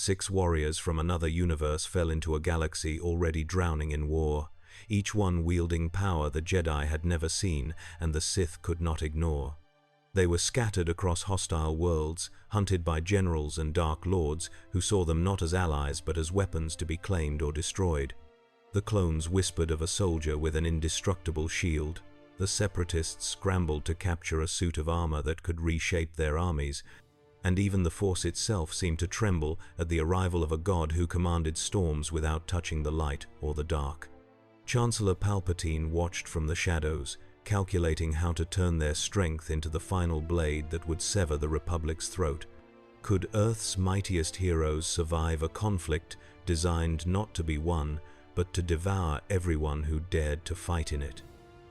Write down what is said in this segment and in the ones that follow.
6 warriors from another universe fell into a galaxy already drowning in war, each one wielding power the Jedi had never seen and the Sith could not ignore. They were scattered across hostile worlds, hunted by generals and dark lords who saw them not as allies but as weapons to be claimed or destroyed. The clones whispered of a soldier with an indestructible shield. The separatists scrambled to capture a suit of armor that could reshape their armies, and even the Force itself seemed to tremble at the arrival of a god who commanded storms without touching the light or the dark. Chancellor Palpatine watched from the shadows, calculating how to turn their strength into the final blade that would sever the Republic's throat. Could Earth's mightiest heroes survive a conflict designed not to be won, but to devour everyone who dared to fight in it?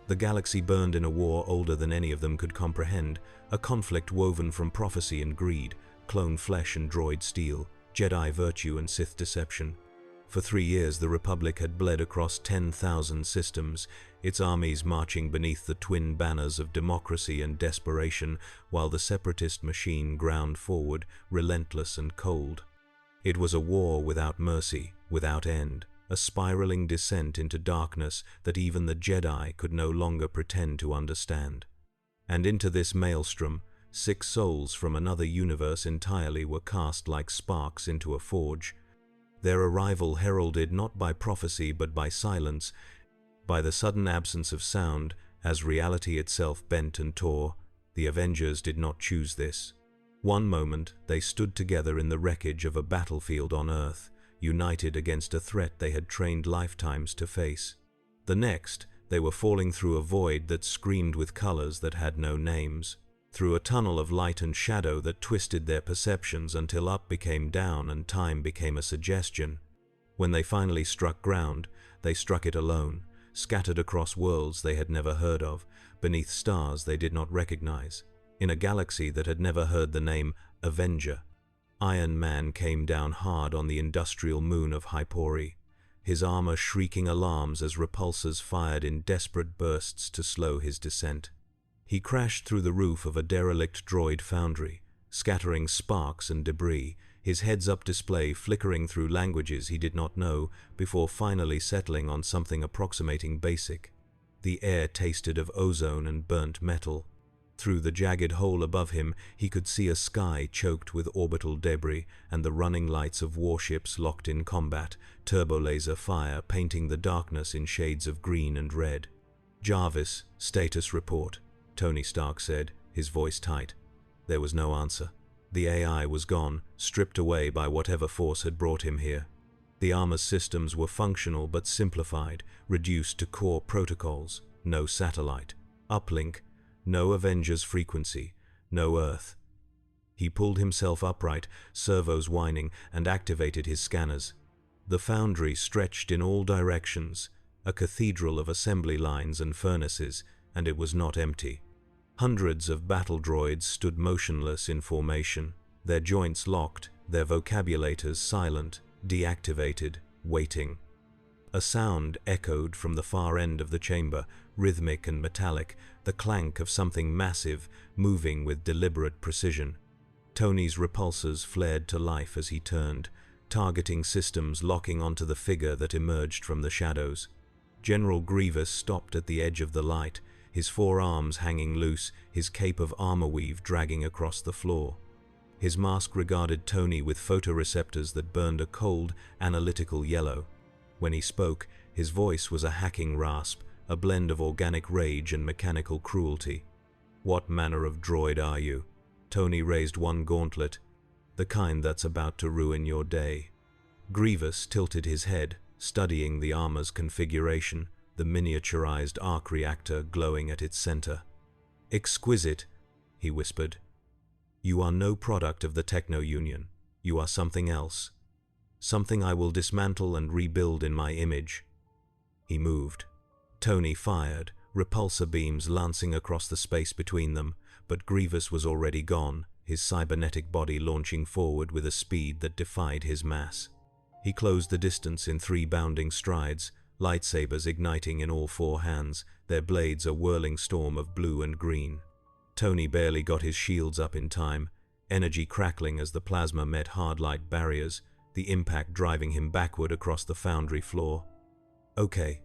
The galaxy burned in a war older than any of them could comprehend, a conflict woven from prophecy and greed, clone flesh and droid steel, Jedi virtue and Sith deception. For 3 years the Republic had bled across 10,000 systems, its armies marching beneath the twin banners of democracy and desperation, while the separatist machine ground forward, relentless and cold. It was a war without mercy, without end, a spiraling descent into darkness that even the Jedi could no longer pretend to understand. And into this maelstrom, 6 souls from another universe entirely were cast like sparks into a forge. Their arrival heralded not by prophecy but by silence, by the sudden absence of sound, as reality itself bent and tore. The Avengers did not choose this. One moment, they stood together in the wreckage of a battlefield on Earth, united against a threat they had trained lifetimes to face. The next, they were falling through a void that screamed with colors that had no names, through a tunnel of light and shadow that twisted their perceptions until up became down and time became a suggestion. When they finally struck ground, they struck it alone, scattered across worlds they had never heard of, beneath stars they did not recognize, in a galaxy that had never heard the name Avenger. Iron Man came down hard on the industrial moon of Hypori, his armor shrieking alarms as repulsors fired in desperate bursts to slow his descent. He crashed through the roof of a derelict droid foundry, scattering sparks and debris, his heads-up display flickering through languages he did not know before finally settling on something approximating basic. The air tasted of ozone and burnt metal. Through the jagged hole above him, he could see a sky choked with orbital debris and the running lights of warships locked in combat, turbolaser fire painting the darkness in shades of green and red. "Jarvis, status report," Tony Stark said, his voice tight. There was no answer. The AI was gone, stripped away by whatever force had brought him here. The armor's systems were functional but simplified, reduced to core protocols. No satellite, uplink, no Avengers frequency, no Earth. He pulled himself upright, servos whining, and activated his scanners. The foundry stretched in all directions, a cathedral of assembly lines and furnaces, and it was not empty. Hundreds of battle droids stood motionless in formation, their joints locked, their vocabulators silent, deactivated, waiting. A sound echoed from the far end of the chamber, rhythmic and metallic, the clank of something massive, moving with deliberate precision. Tony's repulsors flared to life as he turned, targeting systems locking onto the figure that emerged from the shadows. General Grievous stopped at the edge of the light, his 4 arms hanging loose, his cape of armor weave dragging across the floor. His mask regarded Tony with photoreceptors that burned a cold, analytical yellow. When he spoke, his voice was a hacking rasp, a blend of organic rage and mechanical cruelty. "What manner of droid are you?" Tony raised one gauntlet. "The kind that's about to ruin your day." Grievous tilted his head, studying the armor's configuration, the miniaturized arc reactor glowing at its center. "Exquisite," he whispered. "You are no product of the Techno-Union. You are something else. Something I will dismantle and rebuild in my image." He moved. Tony fired, repulsor beams lancing across the space between them, but Grievous was already gone, his cybernetic body launching forward with a speed that defied his mass. He closed the distance in 3 bounding strides, lightsabers igniting in all 4 hands, their blades a whirling storm of blue and green. Tony barely got his shields up in time, energy crackling as the plasma met hard light barriers. the impact driving him backward across the foundry floor. "Okay,"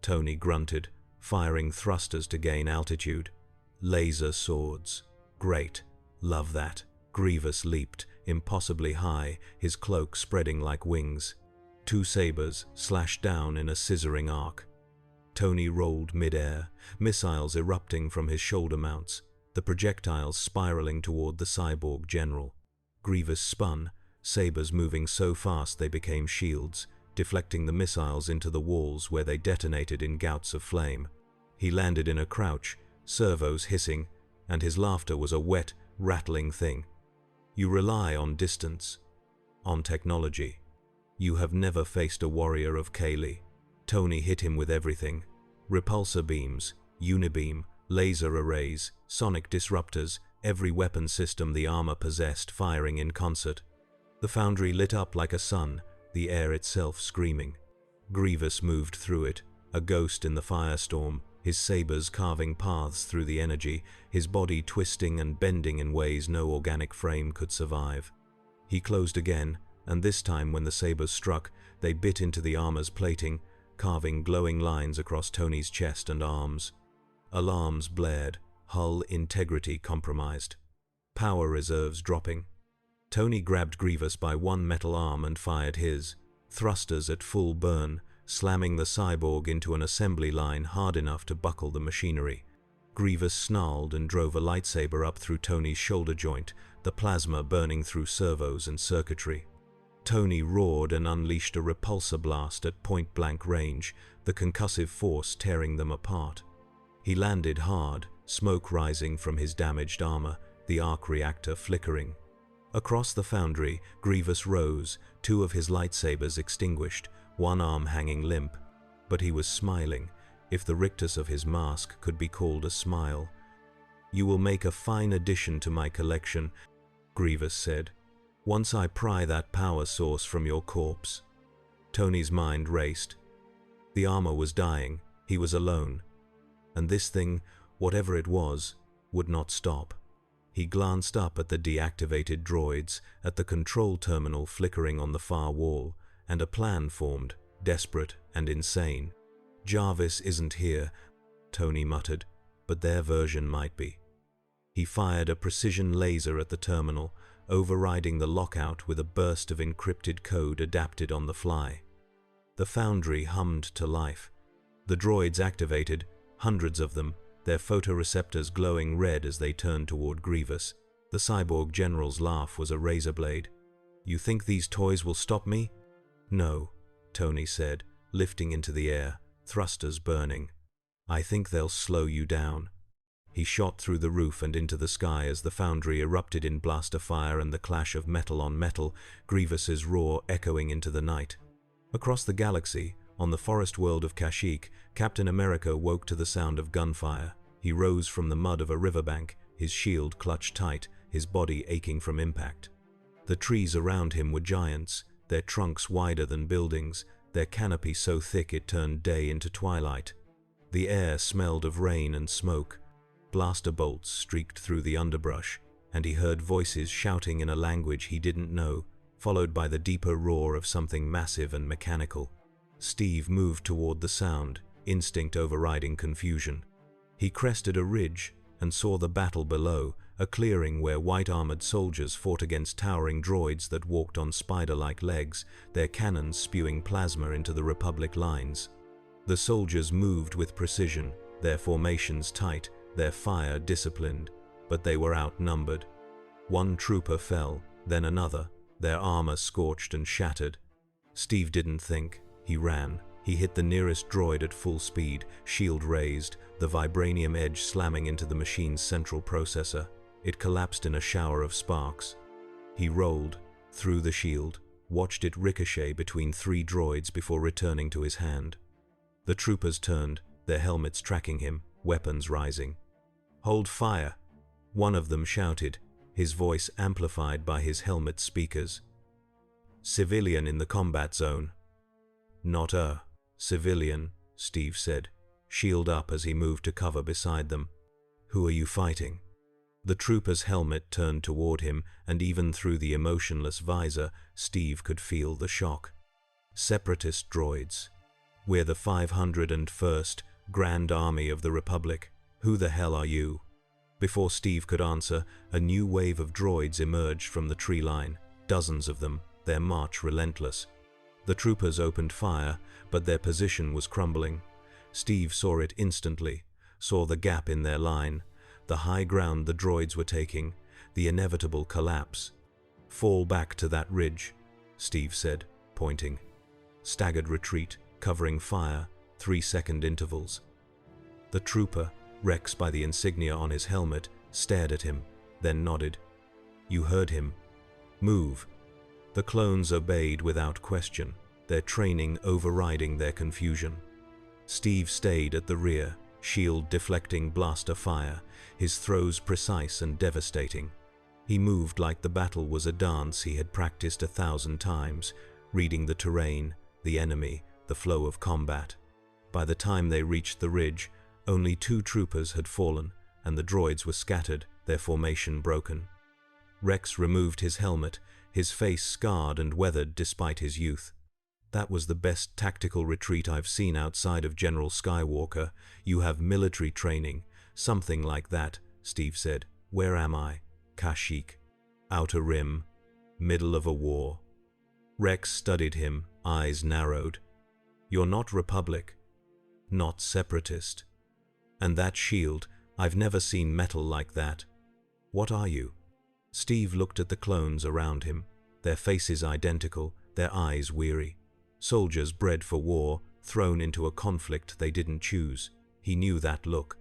Tony grunted, firing thrusters to gain altitude. "Laser swords. Great. Love that." Grievous leaped, impossibly high, his cloak spreading like wings. Two sabers slashed down in a scissoring arc. Tony rolled mid-air, missiles erupting from his shoulder mounts, the projectiles spiraling toward the cyborg general. Grievous spun, sabers moving so fast they became shields, deflecting the missiles into the walls where they detonated in gouts of flame. He landed in a crouch, servos hissing, and his laughter was a wet, rattling thing. "You rely on distance, on technology. You have never faced a warrior of Kaylee." Tony hit him with everything. Repulsor beams, unibeam, laser arrays, sonic disruptors, every weapon system the armor possessed firing in concert. The foundry lit up like a sun, the air itself screaming. Grievous moved through it, a ghost in the firestorm, his sabers carving paths through the energy, his body twisting and bending in ways no organic frame could survive. He closed again, and this time when the sabers struck, they bit into the armor's plating, carving glowing lines across Tony's chest and arms. Alarms blared, hull integrity compromised. Power reserves dropping. Tony grabbed Grievous by one metal arm and fired his, thrusters at full burn, slamming the cyborg into an assembly line hard enough to buckle the machinery. Grievous snarled and drove a lightsaber up through Tony's shoulder joint, the plasma burning through servos and circuitry. Tony roared and unleashed a repulsor blast at point-blank range, the concussive force tearing them apart. He landed hard, smoke rising from his damaged armor, the arc reactor flickering. Across the foundry, Grievous rose, two of his lightsabers extinguished, one arm hanging limp. But he was smiling, if the rictus of his mask could be called a smile. "You will make a fine addition to my collection," Grievous said, "once I pry that power source from your corpse." Tony's mind raced. The armor was dying, he was alone. And this thing, whatever it was, would not stop. He glanced up at the deactivated droids, at the control terminal flickering on the far wall, and a plan formed, desperate and insane. "Jarvis isn't here," Tony muttered, "but their version might be." He fired a precision laser at the terminal, overriding the lockout with a burst of encrypted code adapted on the fly. The foundry hummed to life. The droids activated, hundreds of them, their photoreceptors glowing red as they turned toward Grievous. The cyborg general's laugh was a razor blade. "You think these toys will stop me?" "No," Tony said, lifting into the air, thrusters burning. "I think they'll slow you down." He shot through the roof and into the sky as the foundry erupted in blaster fire and the clash of metal on metal, Grievous's roar echoing into the night. Across the galaxy, on the forest world of Kashyyyk, Captain America woke to the sound of gunfire. He rose from the mud of a riverbank, his shield clutched tight, his body aching from impact. The trees around him were giants, their trunks wider than buildings, their canopy so thick it turned day into twilight. The air smelled of rain and smoke. Blaster bolts streaked through the underbrush, and he heard voices shouting in a language he didn't know, followed by the deeper roar of something massive and mechanical. Steve moved toward the sound, instinct overriding confusion. He crested a ridge and saw the battle below, a clearing where white-armored soldiers fought against towering droids that walked on spider-like legs, their cannons spewing plasma into the Republic lines. The soldiers moved with precision, their formations tight, their fire disciplined, but they were outnumbered. One trooper fell, then another, their armor scorched and shattered. Steve didn't think. He ran. He hit the nearest droid at full speed, shield raised, the vibranium edge slamming into the machine's central processor. It collapsed in a shower of sparks. He rolled, through the shield, watched it ricochet between three droids before returning to his hand. The troopers turned, their helmets tracking him, weapons rising. "Hold fire!" one of them shouted, his voice amplified by his helmet speakers. "Civilian in the combat zone." "Not a civilian," Steve said, shield up as he moved to cover beside them. "Who are you fighting?" The trooper's helmet turned toward him, and even through the emotionless visor, Steve could feel the shock. Separatist droids. We're the 501st Grand Army of the Republic. Who the hell are you? Before Steve could answer, a new wave of droids emerged from the tree line, dozens of them, their march relentless. The troopers opened fire, but their position was crumbling. Steve saw it instantly, saw the gap in their line, the high ground the droids were taking, the inevitable collapse. "Fall back to that ridge," Steve said, pointing. Staggered retreat, covering fire, 3-second intervals. The trooper, Rex by the insignia on his helmet, stared at him, then nodded. "You heard him. Move." The clones obeyed without question, their training overriding their confusion. Steve stayed at the rear, shield deflecting blaster fire, his throws precise and devastating. He moved like the battle was a dance he had practiced 1,000 times, reading the terrain, the enemy, the flow of combat. By the time they reached the ridge, only 2 troopers had fallen, and the droids were scattered, their formation broken. Rex removed his helmet, his face scarred and weathered despite his youth. "That was the best tactical retreat I've seen outside of General Skywalker. You have military training." "Something like that," Steve said. "Where am I?" "Kashyyyk. Outer Rim. Middle of a war." Rex studied him, eyes narrowed. "You're not Republic. Not Separatist. And that shield, I've never seen metal like that. What are you?" Steve looked at the clones around him, their faces identical, their eyes weary. Soldiers bred for war, thrown into a conflict they didn't choose. He knew that look.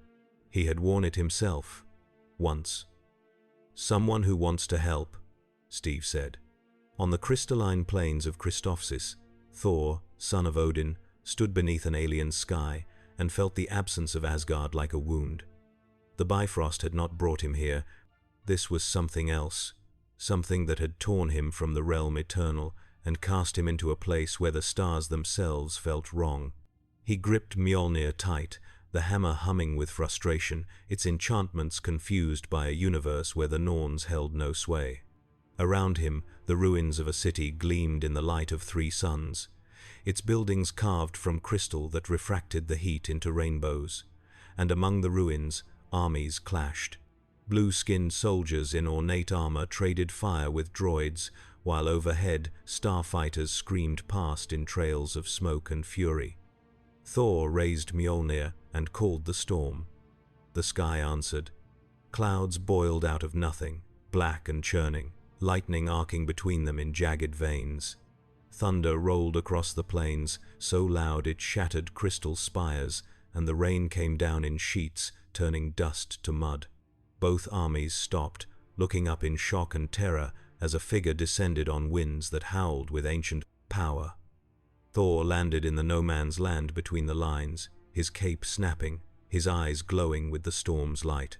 He had worn it himself. Once. "Someone who wants to help," Steve said. On the crystalline plains of Christophsis, Thor, son of Odin, stood beneath an alien sky and felt the absence of Asgard like a wound. The Bifrost had not brought him here. This was something else, something that had torn him from the realm eternal and cast him into a place where the stars themselves felt wrong. He gripped Mjolnir tight, the hammer humming with frustration, its enchantments confused by a universe where the Norns held no sway. Around him, the ruins of a city gleamed in the light of 3 suns, its buildings carved from crystal that refracted the heat into rainbows. And among the ruins, armies clashed. Blue-skinned soldiers in ornate armor traded fire with droids, while overhead, starfighters screamed past in trails of smoke and fury. Thor raised Mjolnir and called the storm. The sky answered. Clouds boiled out of nothing, black and churning, lightning arcing between them in jagged veins. Thunder rolled across the plains, so loud it shattered crystal spires, and the rain came down in sheets, turning dust to mud. Both armies stopped, looking up in shock and terror as a figure descended on winds that howled with ancient power. Thor landed in the no-man's land between the lines, his cape snapping, his eyes glowing with the storm's light.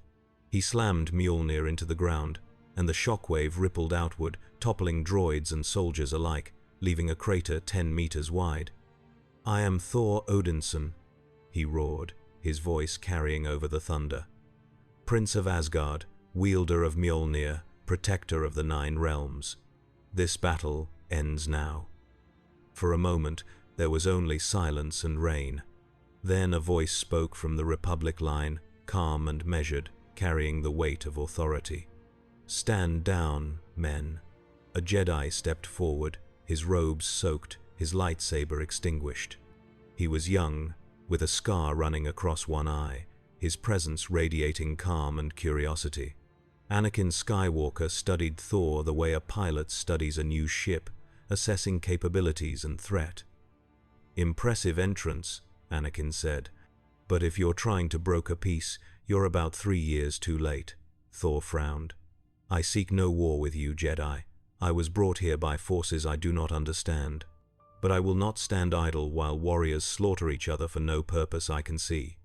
He slammed Mjolnir into the ground, and the shockwave rippled outward, toppling droids and soldiers alike, leaving a crater 10 meters wide. "I am Thor Odinson," he roared, his voice carrying over the thunder. "Prince of Asgard, wielder of Mjolnir, protector of the 9 realms. This battle ends now." For a moment, there was only silence and rain. Then a voice spoke from the Republic line, calm and measured, carrying the weight of authority. "Stand down, men." A Jedi stepped forward, his robes soaked, his lightsaber extinguished. He was young, with a scar running across one eye, his presence radiating calm and curiosity. Anakin Skywalker studied Thor the way a pilot studies a new ship, assessing capabilities and threat. "Impressive entrance," Anakin said. "But if you're trying to broker peace, you're about 3 years too late." Thor frowned. "I seek no war with you, Jedi. I was brought here by forces I do not understand. But I will not stand idle while warriors slaughter each other for no purpose I can see."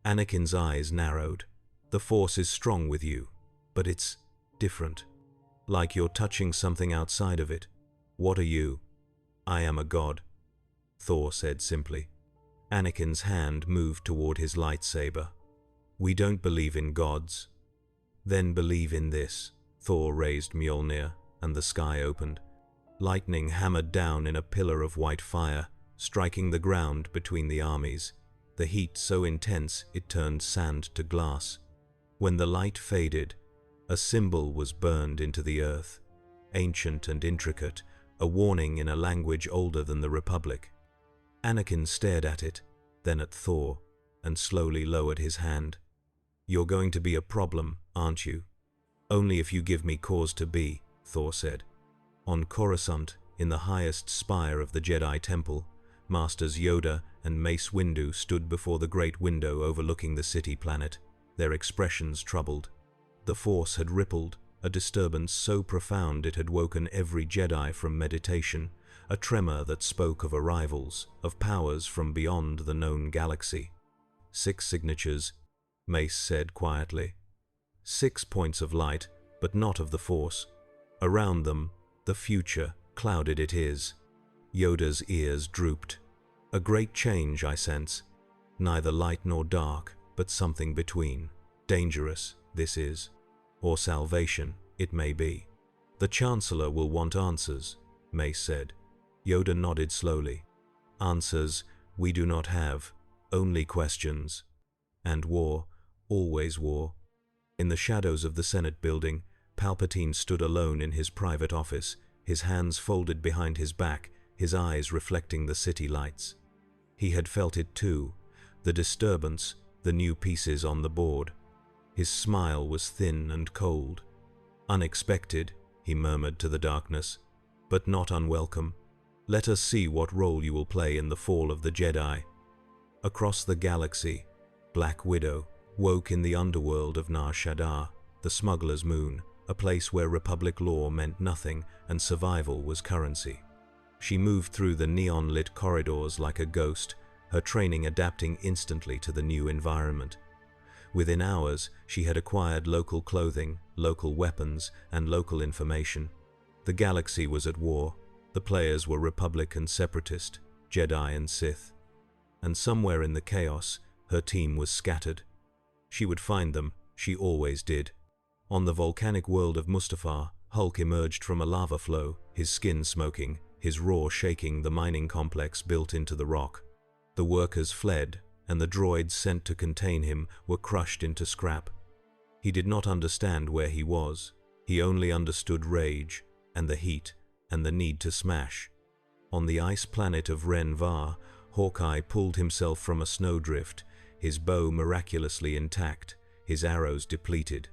Anakin's eyes narrowed. "The Force is strong with you, but it's different. Like you're touching something outside of it. What are you?" "I am a god," Thor said simply. Anakin's hand moved toward his lightsaber. "We don't believe in gods." Then believe in this. Thor raised Mjolnir, and the sky opened. Lightning hammered down in a pillar of white fire, striking the ground between the armies, the heat so intense it turned sand to glass. When the light faded, a symbol was burned into the earth, ancient and intricate, a warning in a language older than the Republic. Anakin stared at it, then at Thor, and slowly lowered his hand. "You're going to be a problem, aren't you?" "Only if you give me cause to be," Thor said. On Coruscant, in the highest spire of the Jedi Temple, Masters Yoda and Mace Windu stood before the great window overlooking the city planet, their expressions troubled. The Force had rippled, a disturbance so profound it had woken every Jedi from meditation, a tremor that spoke of arrivals, of powers from beyond the known galaxy. 6 signatures, Mace said quietly. 6 points of light, but not of the Force. Around them, the future, clouded it is. Yoda's ears drooped. "A great change, I sense. Neither light nor dark, but something between. Dangerous, this is. Or salvation, it may be. The Chancellor will want answers," Mace said. Yoda nodded slowly. "Answers we do not have, only questions. And war, always war." In the shadows of the Senate building, Palpatine stood alone in his private office, his hands folded behind his back, his eyes reflecting the city lights. He had felt it too, the disturbance, the new pieces on the board. His smile was thin and cold. "Unexpected," he murmured to the darkness, "but not unwelcome. Let us see what role you will play in the fall of the Jedi." Across the galaxy, Black Widow woke in the underworld of Nar Shaddaa, the smuggler's moon, a place where Republic law meant nothing and survival was currency. She moved through the neon-lit corridors like a ghost, her training adapting instantly to the new environment. Within hours, she had acquired local clothing, local weapons, and local information. The galaxy was at war. The players were Republic and Separatist, Jedi and Sith. And somewhere in the chaos, her team was scattered. She would find them, she always did. On the volcanic world of Mustafar, Hulk emerged from a lava flow, his skin smoking, his roar shaking the mining complex built into the rock. The workers fled, and the droids sent to contain him were crushed into scrap. He did not understand where he was. He only understood rage, and the heat, and the need to smash. On the ice planet of Ren Var, Hawkeye pulled himself from a snowdrift, his bow miraculously intact, his arrows depleted.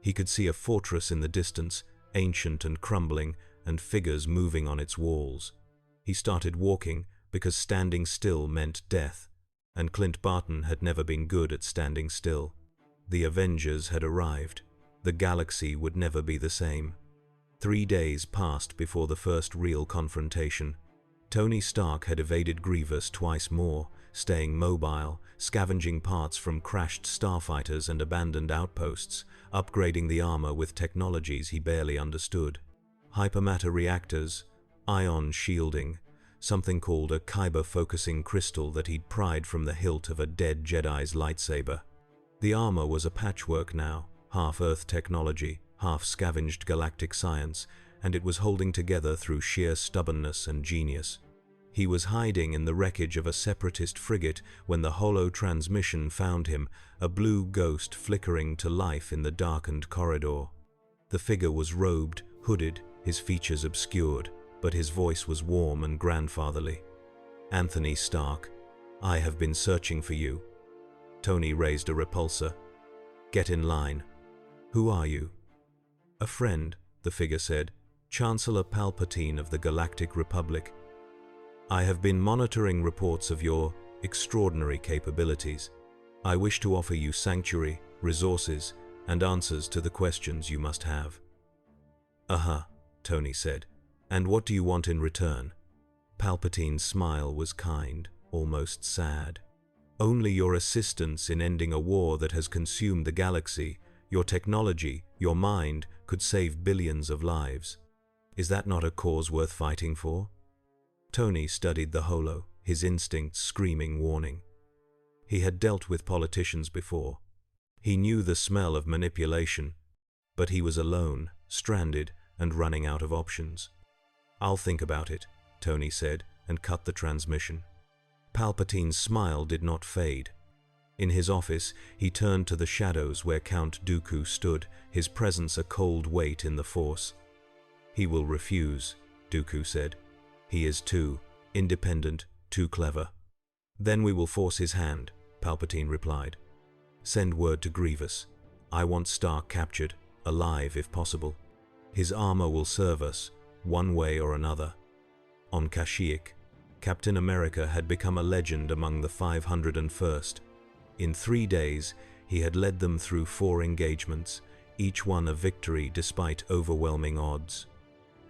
He could see a fortress in the distance, ancient and crumbling, and figures moving on its walls. He started walking because standing still meant death, and Clint Barton had never been good at standing still. The Avengers had arrived. The galaxy would never be the same. 3 days passed before the first real confrontation. Tony Stark had evaded Grievous twice more, staying mobile, scavenging parts from crashed starfighters and abandoned outposts, upgrading the armor with technologies he barely understood. Hypermatter reactors, ion shielding, something called a kyber-focusing crystal that he'd pried from the hilt of a dead Jedi's lightsaber. The armor was a patchwork now, half Earth technology, half scavenged galactic science, and it was holding together through sheer stubbornness and genius. He was hiding in the wreckage of a Separatist frigate when the holo transmission found him, a blue ghost flickering to life in the darkened corridor. The figure was robed, hooded, his features obscured, but his voice was warm and grandfatherly. "Anthony Stark, I have been searching for you." Tony raised a repulsor. "Get in line." "Who are you?" "A friend," the figure said. "Chancellor Palpatine of the Galactic Republic. I have been monitoring reports of your extraordinary capabilities. I wish to offer you sanctuary, resources, and answers to the questions you must have." "Uh-huh," Tony said. "And what do you want in return?" Palpatine's smile was kind, almost sad. "Only your assistance in ending a war that has consumed the galaxy. Your technology, your mind, could save billions of lives. Is that not a cause worth fighting for?" Tony studied the holo, his instincts screaming warning. He had dealt with politicians before. He knew the smell of manipulation, But he was alone, stranded, and running out of options. "I'll think about it," Tony said, and cut the transmission. Palpatine's smile did not fade. In his office, he turned to the shadows where Count Dooku stood, his presence a cold weight in the Force. "He will refuse," Dooku said. "He is too independent, too clever." "Then we will force his hand," Palpatine replied. "Send word to Grievous. I want Stark captured, alive if possible. His armor will serve us, one way or another." On Kashyyyk, Captain America had become a legend among the 501st. In 3 days, he had led them through 4 engagements, each one a victory despite overwhelming odds.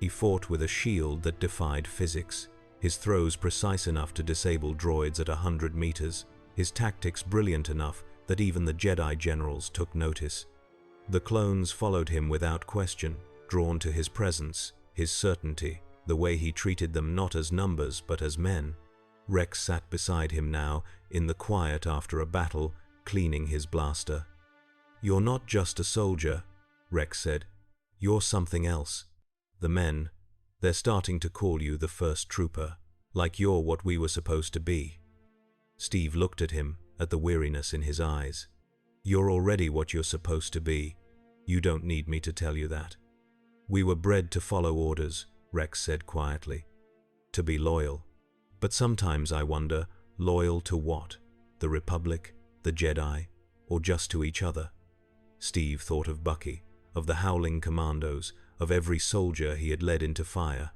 He fought with a shield that defied physics, his throws precise enough to disable droids at 100 meters, his tactics brilliant enough that even the Jedi generals took notice. The clones followed him without question, drawn to his presence, his certainty, the way he treated them not as numbers but as men. Rex sat beside him now, in the quiet after a battle, cleaning his blaster. "You're not just a soldier," Rex said. "You're something else. The men, they're starting to call you the first trooper, like you're what we were supposed to be." Steve looked at him, at the weariness in his eyes. "You're already what you're supposed to be. You don't need me to tell you that." "We were bred to follow orders," Rex said quietly. "To be loyal. But sometimes I wonder, loyal to what? The Republic, the Jedi, or just to each other?" Steve thought of Bucky, of the Howling Commandos, of every soldier he had led into fire.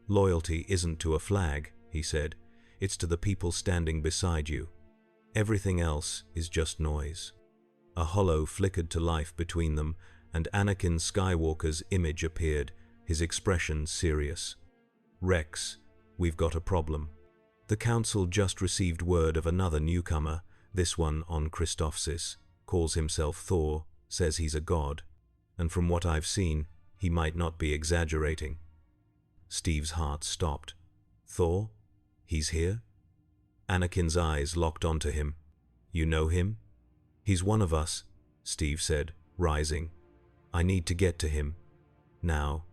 "Loyalty isn't to a flag," he said. "It's to the people standing beside you. Everything else is just noise." A hollow flickered to life between them, and Anakin Skywalker's image appeared, his expression serious. "Rex, we've got a problem. The Council just received word of another newcomer, this one on Christophsis, calls himself Thor, says he's a god, and from what I've seen, he might not be exaggerating." Steve's heart stopped. "Thor? He's here?" Anakin's eyes locked onto him. "You know him?" "He's one of us," Steve said, rising. "I need to get to him. Now."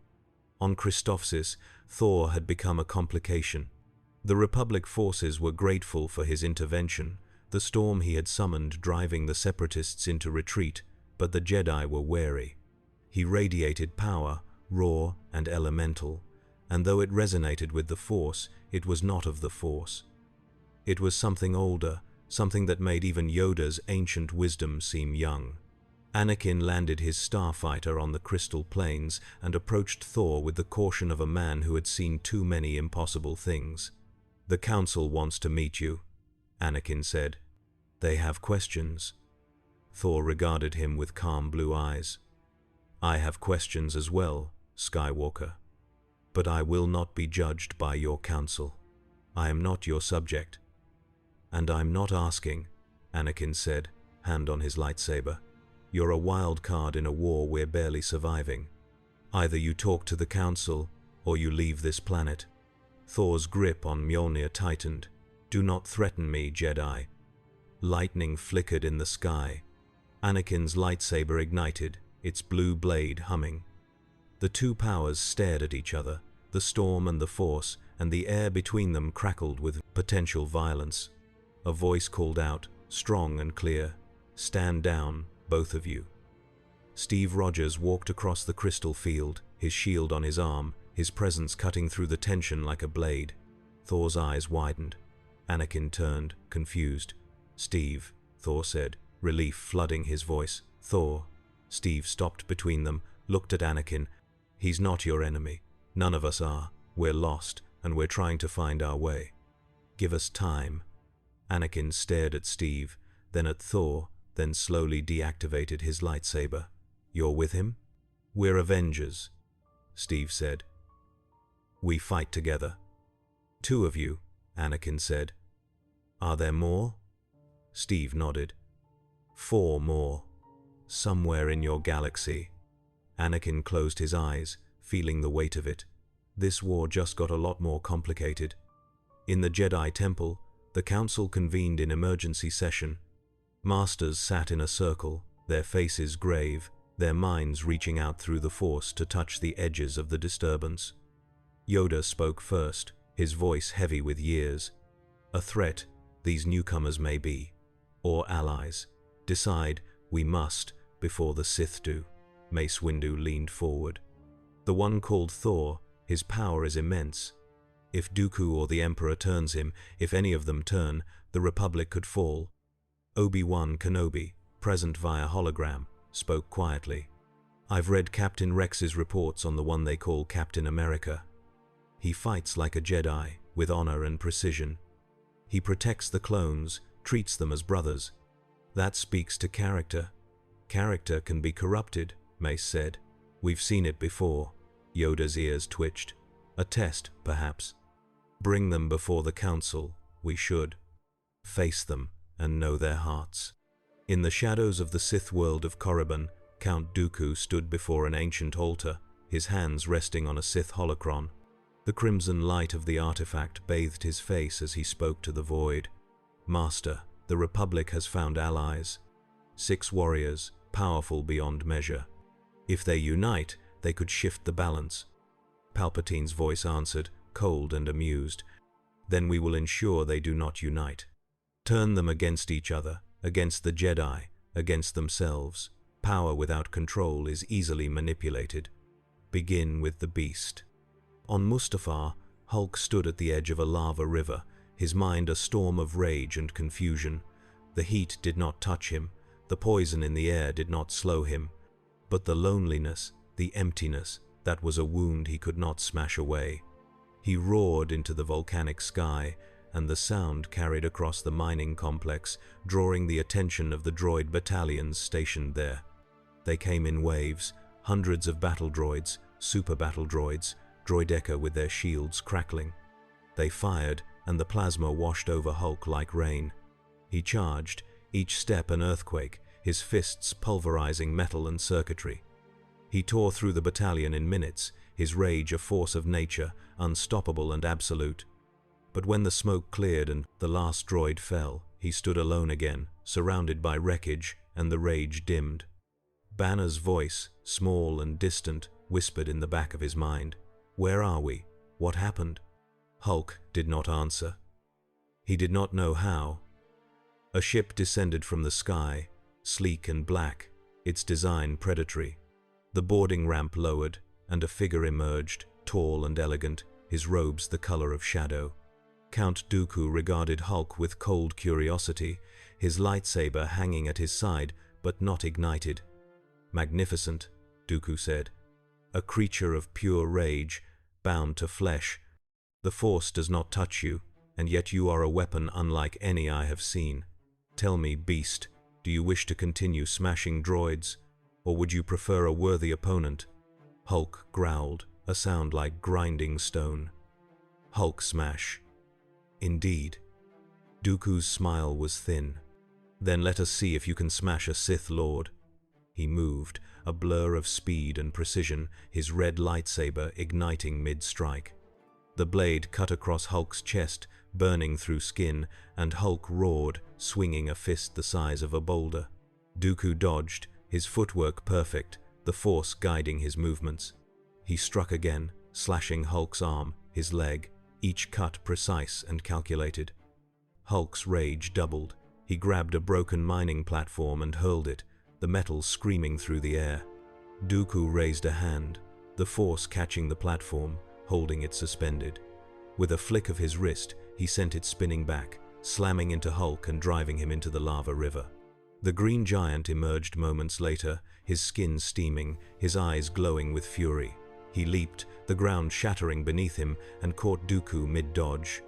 On Christophsis, Thor had become a complication. The Republic forces were grateful for his intervention, the storm he had summoned driving the Separatists into retreat, but the Jedi were wary. He radiated power, raw and elemental, and though it resonated with the Force, it was not of the Force. It was something older, something that made even Yoda's ancient wisdom seem young. Anakin landed his starfighter on the crystal plains and approached Thor with the caution of a man who had seen too many impossible things. "The Council wants to meet you," Anakin said. "They have questions." Thor regarded him with calm blue eyes. "I have questions as well, Skywalker. But I will not be judged by your council. I am not your subject." "And I'm not asking," Anakin said, hand on his lightsaber. "You're a wild card in a war we're barely surviving. Either you talk to the Council, or you leave this planet." Thor's grip on Mjolnir tightened. "Do not threaten me, Jedi." Lightning flickered in the sky. Anakin's lightsaber ignited, its blue blade humming. The two powers stared at each other, the storm and the Force, and the air between them crackled with potential violence. A voice called out, strong and clear, "Stand down, both of you." Steve Rogers walked across the crystal field, his shield on his arm, his presence cutting through the tension like a blade. Thor's eyes widened. Anakin turned, confused. "Steve," Thor said, relief flooding his voice. "Thor." Steve stopped between them, looked at Anakin. "He's not your enemy. None of us are. We're lost, and we're trying to find our way. Give us time." Anakin stared at Steve, then at Thor, then slowly deactivated his lightsaber. "You're with him?" "We're Avengers," Steve said. "We fight together." "Two of you," Anakin said. "Are there more?" Steve nodded. "4 more. Somewhere in your galaxy." Anakin closed his eyes, feeling the weight of it. This war just got a lot more complicated. In the Jedi Temple, the Council convened in emergency session. Masters sat in a circle, their faces grave, their minds reaching out through the Force to touch the edges of the disturbance. Yoda spoke first, his voice heavy with years. A threat, these newcomers may be, or allies. Decide, we must, before the Sith do. Mace Windu leaned forward. The one called Thor, his power is immense. If Dooku or the Emperor turns him, if any of them turn, the Republic could fall. Obi-Wan Kenobi, present via hologram, spoke quietly. I've read Captain Rex's reports on the one they call Captain America. He fights like a Jedi, with honor and precision. He protects the clones, treats them as brothers. That speaks to character. Character can be corrupted, Mace said. We've seen it before. Yoda's ears twitched. A test, perhaps. Bring them before the Council, we should. Face them and know their hearts. In the shadows of the Sith world of Korriban, Count Dooku stood before an ancient altar, his hands resting on a Sith holocron. The crimson light of the artifact bathed his face as he spoke to the void. Master, the Republic has found allies. 6 warriors, powerful beyond measure. If they unite, they could shift the balance. Palpatine's voice answered, cold and amused. Then we will ensure they do not unite. Turn them against each other, against the Jedi, against themselves. Power without control is easily manipulated. Begin with the beast. On Mustafar, Hulk stood at the edge of a lava river, his mind a storm of rage and confusion. The heat did not touch him, the poison in the air did not slow him, but the loneliness, the emptiness, that was a wound he could not smash away. He roared into the volcanic sky, and the sound carried across the mining complex, drawing the attention of the droid battalions stationed there. They came in waves, hundreds of battle droids, super battle droids, droideka with their shields crackling. They fired, and the plasma washed over Hulk like rain. He charged, each step an earthquake, his fists pulverizing metal and circuitry. He tore through the battalion in minutes, his rage a force of nature, unstoppable and absolute. But when the smoke cleared and the last droid fell, he stood alone again, surrounded by wreckage, and the rage dimmed. Banner's voice, small and distant, whispered in the back of his mind. Where are we? What happened? Hulk did not answer. He did not know how. A ship descended from the sky, sleek and black, its design predatory. The boarding ramp lowered, and a figure emerged, tall and elegant, his robes the color of shadow. Count Dooku regarded Hulk with cold curiosity, his lightsaber hanging at his side, but not ignited. Magnificent, Dooku said. A creature of pure rage, bound to flesh. The Force does not touch you, and yet you are a weapon unlike any I have seen. Tell me, beast, do you wish to continue smashing droids, or would you prefer a worthy opponent? Hulk growled, a sound like grinding stone. Hulk smash. Indeed. Dooku's smile was thin. Then let us see if you can smash a Sith Lord. He moved, a blur of speed and precision, his red lightsaber igniting mid-strike. The blade cut across Hulk's chest, burning through skin, and Hulk roared, swinging a fist the size of a boulder. Dooku dodged, his footwork perfect, the Force guiding his movements. He struck again, slashing Hulk's arm, his leg, each cut precise and calculated. Hulk's rage doubled. He grabbed a broken mining platform and hurled it, the metal screaming through the air. Dooku raised a hand, the Force catching the platform, holding it suspended. With a flick of his wrist, he sent it spinning back, slamming into Hulk and driving him into the lava river. The green giant emerged moments later, his skin steaming, his eyes glowing with fury. He leaped, the ground shattering beneath him, and caught Dooku mid-dodge.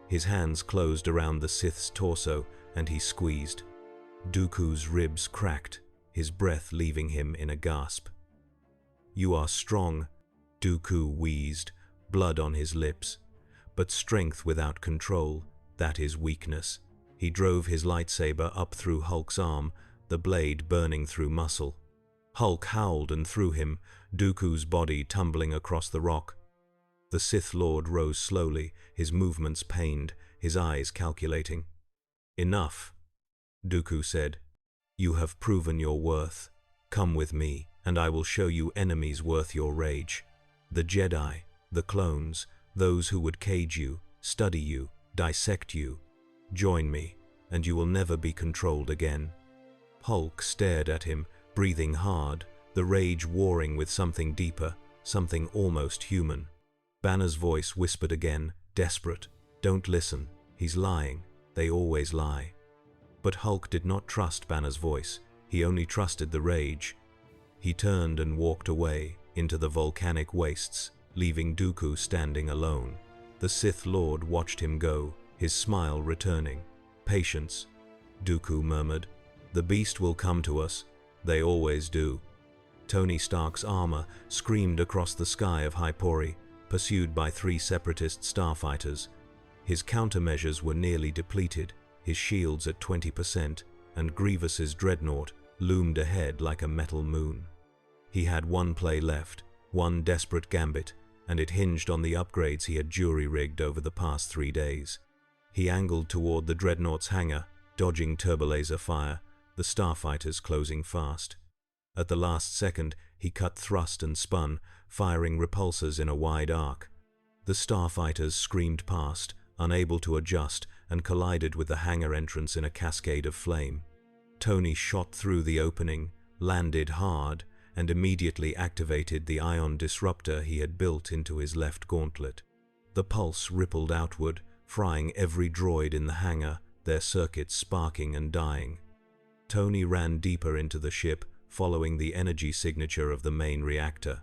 His hands closed around the Sith's torso, and he squeezed. Dooku's ribs cracked, his breath leaving him in a gasp. You are strong, Dooku wheezed, blood on his lips. But strength without control, that is weakness. He drove his lightsaber up through Hulk's arm, the blade burning through muscle. Hulk howled and threw him, Dooku's body tumbling across the rock. The Sith Lord rose slowly, his movements pained, his eyes calculating. Enough, Dooku said. You have proven your worth. Come with me. and I will show you enemies worth your rage. The Jedi, the clones, those who would cage you, study you, dissect you. Join me, and you will never be controlled again." Hulk stared at him, breathing hard, the rage warring with something deeper, something almost human. Banner's voice whispered again, desperate, "Don't listen, he's lying, they always lie." But Hulk did not trust Banner's voice, he only trusted the rage. He turned and walked away, into the volcanic wastes, leaving Dooku standing alone. The Sith Lord watched him go, his smile returning. "Patience," Dooku murmured. "The beast will come to us. They always do." Tony Stark's armor screamed across the sky of Hypori, pursued by 3 separatist starfighters. His countermeasures were nearly depleted, his shields at 20%, and Grievous's dreadnought loomed ahead like a metal moon. He had one play left, one desperate gambit, and it hinged on the upgrades he had jury-rigged over the past 3 days. He angled toward the dreadnought's hangar, dodging turbolaser fire, the starfighters closing fast. At the last second, he cut thrust and spun, firing repulsors in a wide arc. The starfighters screamed past, unable to adjust, and collided with the hangar entrance in a cascade of flame. Tony shot through the opening, landed hard, and immediately activated the ion disruptor he had built into his left gauntlet. The pulse rippled outward, frying every droid in the hangar, their circuits sparking and dying. Tony ran deeper into the ship, following the energy signature of the main reactor.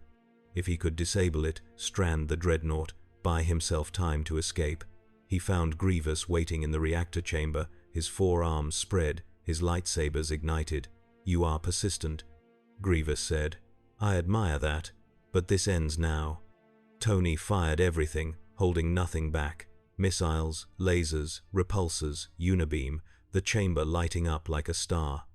If he could disable it, strand the dreadnought, buy himself time to escape. He found Grievous waiting in the reactor chamber, his 4 arms spread, his lightsabers ignited. "You are persistent," Grievous said. "I admire that, but this ends now." Tony fired everything, holding nothing back. Missiles, lasers, repulsors, unibeam, the chamber lighting up like a star.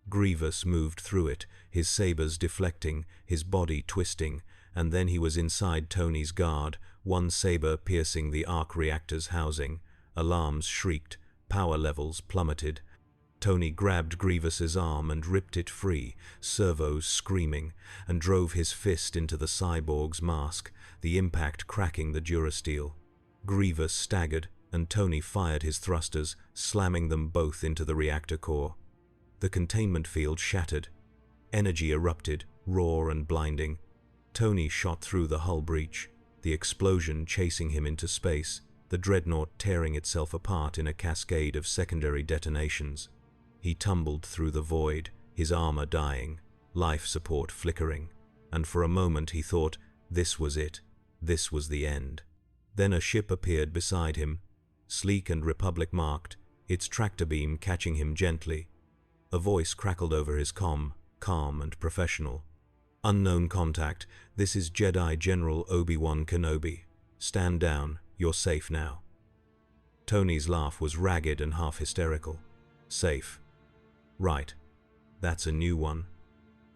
Grievous moved through it, his sabers deflecting, his body twisting, and then he was inside Tony's guard, one saber piercing the arc reactor's housing. Alarms shrieked, power levels plummeted. Tony grabbed Grievous's arm and ripped it free, servos screaming, and drove his fist into the cyborg's mask, the impact cracking the durasteel. Grievous staggered, and Tony fired his thrusters, slamming them both into the reactor core. The containment field shattered. Energy erupted, raw and blinding. Tony shot through the hull breach, the explosion chasing him into space, the dreadnought tearing itself apart in a cascade of secondary detonations. He tumbled through the void, his armor dying, life support flickering, and for a moment he thought, this was it, this was the end. Then a ship appeared beside him, sleek and Republic marked, its tractor beam catching him gently. A voice crackled over his comm, calm and professional. "Unknown contact, this is Jedi General Obi-Wan Kenobi. Stand down, you're safe now." Tony's laugh was ragged and half hysterical. "Safe. Right. That's a new one."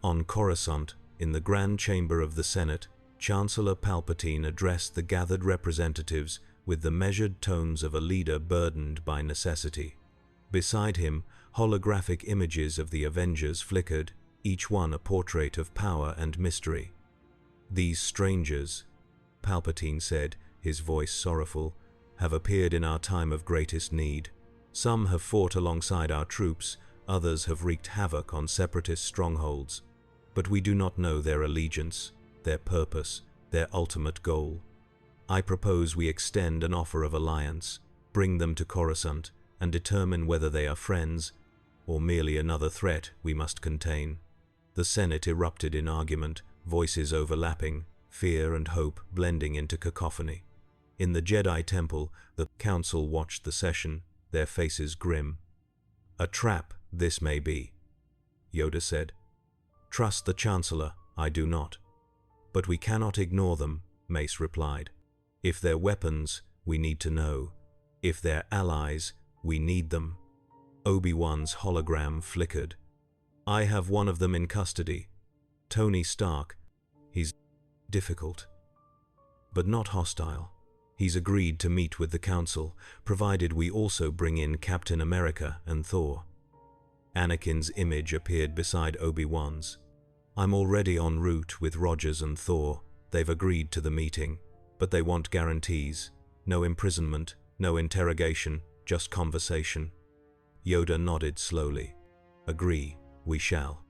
On Coruscant, in the Grand Chamber of the Senate, Chancellor Palpatine addressed the gathered representatives with the measured tones of a leader burdened by necessity. Beside him, holographic images of the Avengers flickered, each one a portrait of power and mystery. "These strangers," Palpatine said, his voice sorrowful, "have appeared in our time of greatest need. Some have fought alongside our troops, others have wreaked havoc on separatist strongholds. But we do not know their allegiance, their purpose, their ultimate goal. I propose we extend an offer of alliance, bring them to Coruscant, and determine whether they are friends, or merely another threat we must contain." The Senate erupted in argument, voices overlapping, fear and hope blending into cacophony. In the Jedi Temple, the Council watched the session, their faces grim. "A trap, this may be," Yoda said. "Trust the Chancellor, I do not." "But we cannot ignore them," Mace replied. "If they're weapons, we need to know. If they're allies, we need them." Obi-Wan's hologram flickered. "I have one of them in custody. Tony Stark. He's difficult, but not hostile. He's agreed to meet with the Council, provided we also bring in Captain America and Thor." Anakin's image appeared beside Obi-Wan's. I'm already en route with Rogers and Thor. They've agreed to the meeting, but they want guarantees. No imprisonment, no interrogation, just conversation. Yoda nodded slowly. Agree, we shall.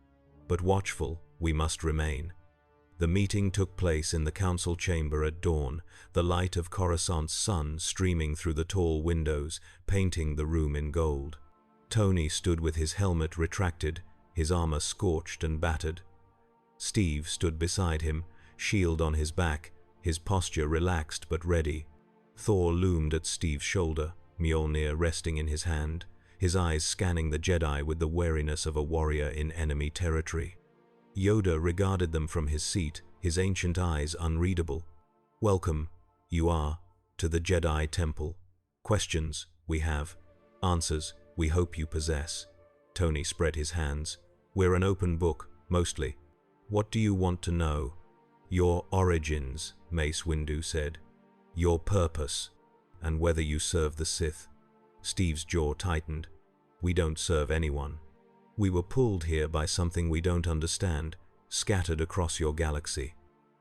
But watchful, we must remain. The meeting took place in the council chamber at dawn, the light of Coruscant's sun streaming through the tall windows, painting the room in gold. Tony stood with his helmet retracted, his armor scorched and battered. Steve stood beside him, shield on his back, his posture relaxed but ready. Thor loomed at Steve's shoulder, Mjolnir resting in his hand, his eyes scanning the Jedi with the wariness of a warrior in enemy territory. Yoda regarded them from his seat, his ancient eyes unreadable. Welcome, you are, to the Jedi Temple. Questions, we have. Answers, we hope you possess. Tony spread his hands. We're an open book, mostly. What do you want to know? Your origins, Mace Windu said. Your purpose, and whether you serve the Sith. Steve's jaw tightened. We don't serve anyone. We were pulled here by something we don't understand, scattered across your galaxy.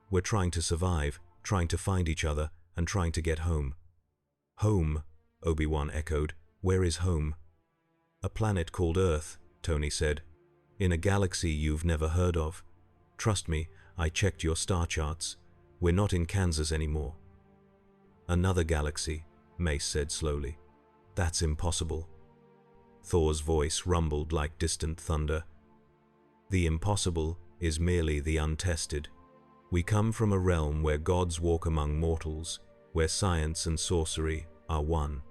We're trying to survive, trying to find each other, and trying to get home. Home, Obi-Wan echoed. Where is home? A planet called Earth, Tony said. In a galaxy you've never heard of. Trust me, I checked your star charts. We're not in Kansas anymore. Another galaxy, Mace said slowly. That's impossible. Thor's voice rumbled like distant thunder. The impossible is merely the untested. We come from a realm where gods walk among mortals, where science and sorcery are one.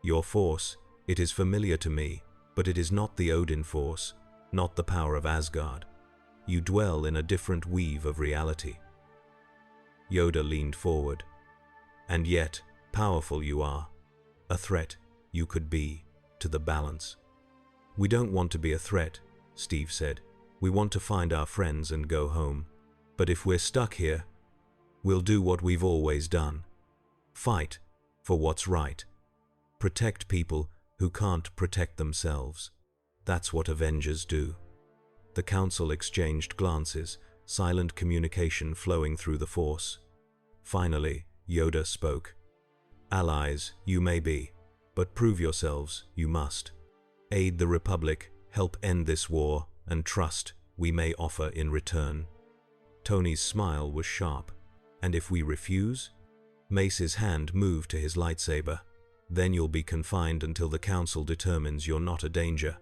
Your force, it is familiar to me, but it is not the Odin force, not the power of Asgard. You dwell in a different weave of reality. Yoda leaned forward. And yet, powerful you are. A threat you could be to the balance. We don't want to be a threat, Steve said. We want to find our friends and go home. But if we're stuck here, we'll do what we've always done. Fight for what's right. Protect people who can't protect themselves. That's what Avengers do. The Council exchanged glances, silent communication flowing through the Force. Finally, Yoda spoke. Allies, you may be, but prove yourselves, you must. Aid the Republic, help end this war, and trust we may offer in return. Tony's smile was sharp. And if we refuse? Mace's hand moved to his lightsaber. Then you'll be confined until the Council determines you're not a danger.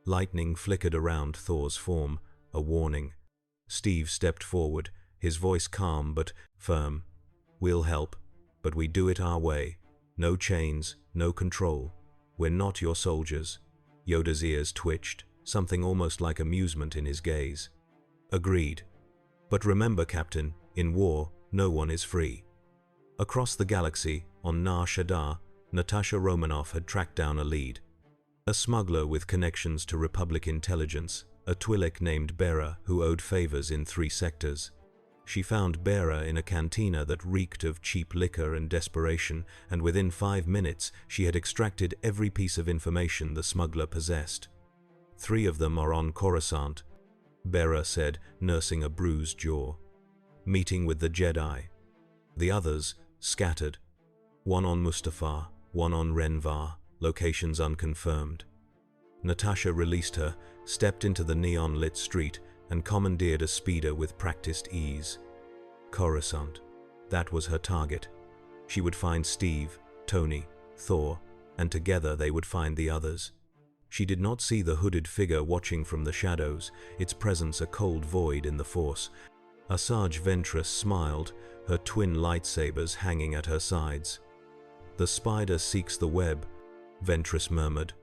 Lightning flickered around Thor's form, a warning. Steve stepped forward, his voice calm but firm. We'll help, but we do it our way. No chains, no control. We're not your soldiers. Yoda's ears twitched, something almost like amusement in his gaze. Agreed. But remember, Captain, in war, no one is free. Across the galaxy, on Nar Shaddaa, Natasha Romanoff had tracked down a lead. A smuggler with connections to Republic intelligence, a Twi'lek named Bera who owed favors in 3 sectors. She found Bera in a cantina that reeked of cheap liquor and desperation, and within 5 minutes she had extracted every piece of information the smuggler possessed. 3 of them are on Coruscant, Bera said, nursing a bruised jaw. Meeting with the Jedi. The others, scattered. 1 on Mustafar, 1 on Renvar, locations unconfirmed. Natasha released her, stepped into the neon-lit street, and commandeered a speeder with practiced ease. Coruscant. That was her target. She would find Steve, Tony, Thor, and together they would find the others. She did not see the hooded figure watching from the shadows, its presence a cold void in the Force. Asajj Ventress smiled, her twin lightsabers hanging at her sides. The spider seeks the web, Ventress murmured.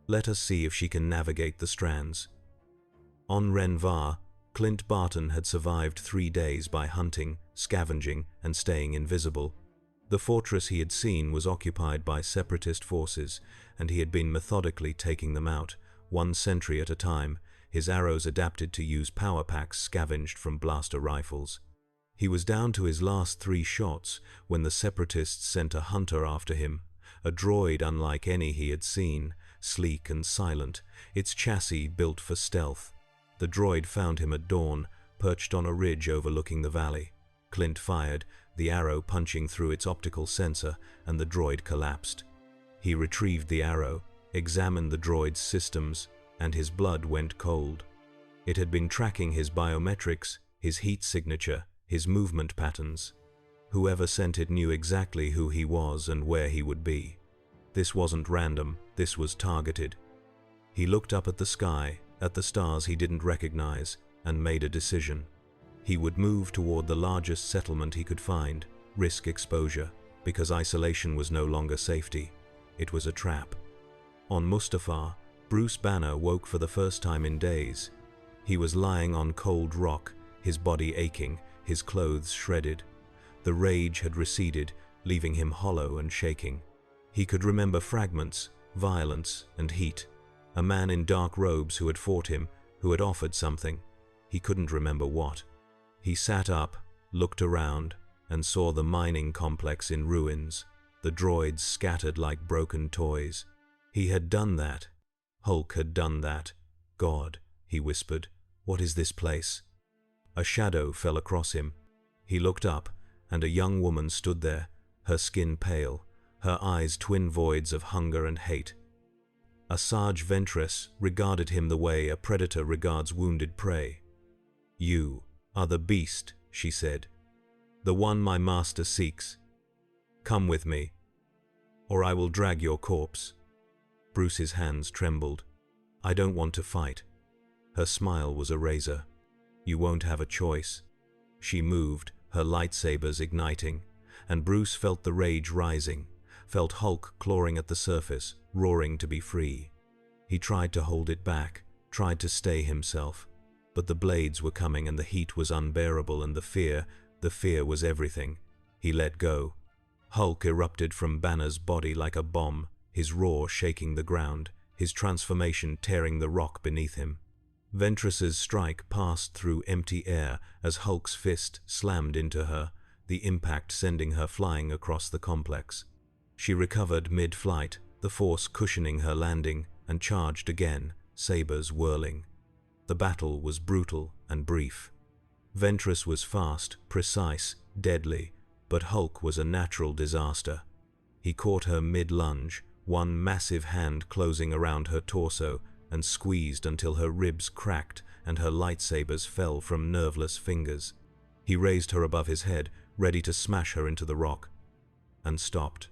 Let us see if she can navigate the strands. On Renvar, Clint Barton had survived 3 days by hunting, scavenging, and staying invisible. The fortress he had seen was occupied by separatist forces, and he had been methodically taking them out, 1 sentry at a time, his arrows adapted to use power packs scavenged from blaster rifles. He was down to his last 3 shots when the separatists sent a hunter after him, a droid unlike any he had seen, sleek and silent, its chassis built for stealth. The droid found him at dawn, perched on a ridge overlooking the valley. Clint fired, the arrow punching through its optical sensor, and the droid collapsed. He retrieved the arrow, examined the droid's systems, and his blood went cold. It had been tracking his biometrics, his heat signature, his movement patterns. Whoever sent it knew exactly who he was and where he would be. This wasn't random, this was targeted. He looked up at the sky, at the stars he didn't recognize, and made a decision. He would move toward the largest settlement he could find, risk exposure, because isolation was no longer safety. It was a trap. On Mustafar, Bruce Banner woke for the first time in days. He was lying on cold rock, his body aching, his clothes shredded. The rage had receded, leaving him hollow and shaking. He could remember fragments, violence, and heat. A man in dark robes who had fought him, who had offered something. He couldn't remember what. He sat up, looked around, and saw the mining complex in ruins, the droids scattered like broken toys. He had done that. Hulk had done that. God, he whispered, what is this place? A shadow fell across him. He looked up, and a young woman stood there, her skin pale, her eyes twin voids of hunger and hate. Asajj Ventress regarded him the way a predator regards wounded prey. You are the beast, she said. The one my master seeks. Come with me, or I will drag your corpse. Bruce's hands trembled. I don't want to fight. Her smile was a razor. You won't have a choice. She moved, her lightsabers igniting, and Bruce felt the rage rising, felt Hulk clawing at the surface, roaring to be free. He tried to hold it back, tried to stay himself, but the blades were coming and the heat was unbearable, and the fear was everything. He let go. Hulk erupted from Banner's body like a bomb, his roar shaking the ground, his transformation tearing the rock beneath him. Ventress's strike passed through empty air as Hulk's fist slammed into her, the impact sending her flying across the complex. She recovered mid-flight, the force cushioning her landing, and charged again, sabers whirling. The battle was brutal and brief. Ventress was fast, precise, deadly, but Hulk was a natural disaster. He caught her mid-lunge, one massive hand closing around her torso, and squeezed until her ribs cracked and her lightsabers fell from nerveless fingers. He raised her above his head, ready to smash her into the rock, and stopped.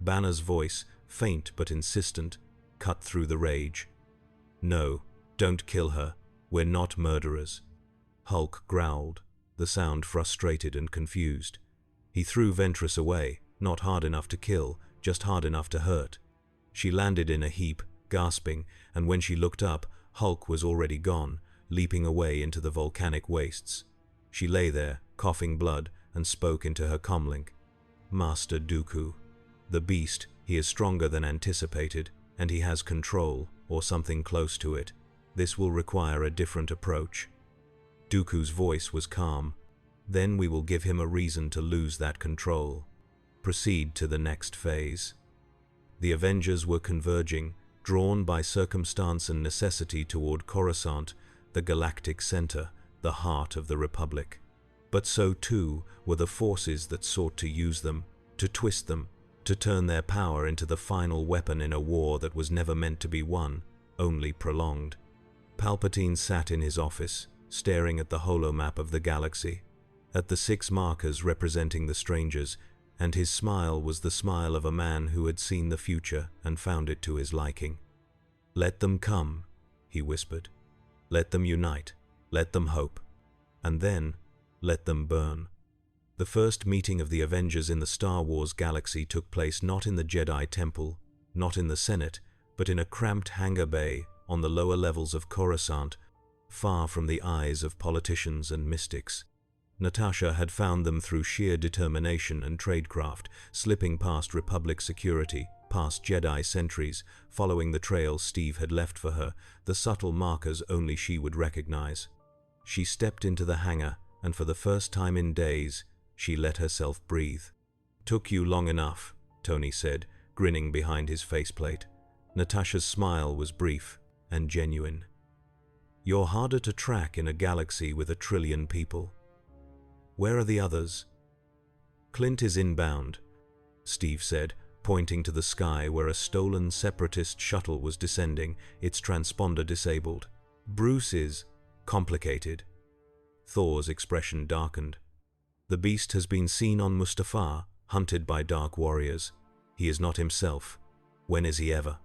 Banner's voice, faint but insistent, cut through the rage. No, don't kill her. We're not murderers. Hulk growled, the sound frustrated and confused. He threw Ventress away, not hard enough to kill, just hard enough to hurt. She landed in a heap, gasping, and when she looked up, Hulk was already gone, leaping away into the volcanic wastes. She lay there, coughing blood, and spoke into her comlink. Master Dooku. The beast, he is stronger than anticipated, and he has control, or something close to it. This will require a different approach. Dooku's voice was calm. Then we will give him a reason to lose that control. Proceed to the next phase. The Avengers were converging, drawn by circumstance and necessity toward Coruscant, the galactic center, the heart of the Republic. But so too were the forces that sought to use them, to twist them, to turn their power into the final weapon in a war that was never meant to be won, only prolonged. Palpatine sat in his office, staring at the holomap of the galaxy, at the 6 markers representing the strangers, and his smile was the smile of a man who had seen the future and found it to his liking. Let them come, he whispered. Let them unite, let them hope, and then let them burn. The first meeting of the Avengers in the Star Wars galaxy took place not in the Jedi Temple, not in the Senate, but in a cramped hangar bay on the lower levels of Coruscant, far from the eyes of politicians and mystics. Natasha had found them through sheer determination and tradecraft, slipping past Republic security, past Jedi sentries, following the trail Steve had left for her, the subtle markers only she would recognize. She stepped into the hangar, and for the first time in days, she let herself breathe. Took you long enough, Tony said, grinning behind his faceplate. Natasha's smile was brief and genuine. You're harder to track in a galaxy with 1 trillion people. Where are the others? Clint is inbound, Steve said, pointing to the sky where a stolen separatist shuttle was descending, its transponder disabled. Bruce is complicated. Thor's expression darkened. The beast has been seen on Mustafar, hunted by dark warriors. He is not himself. When is he ever?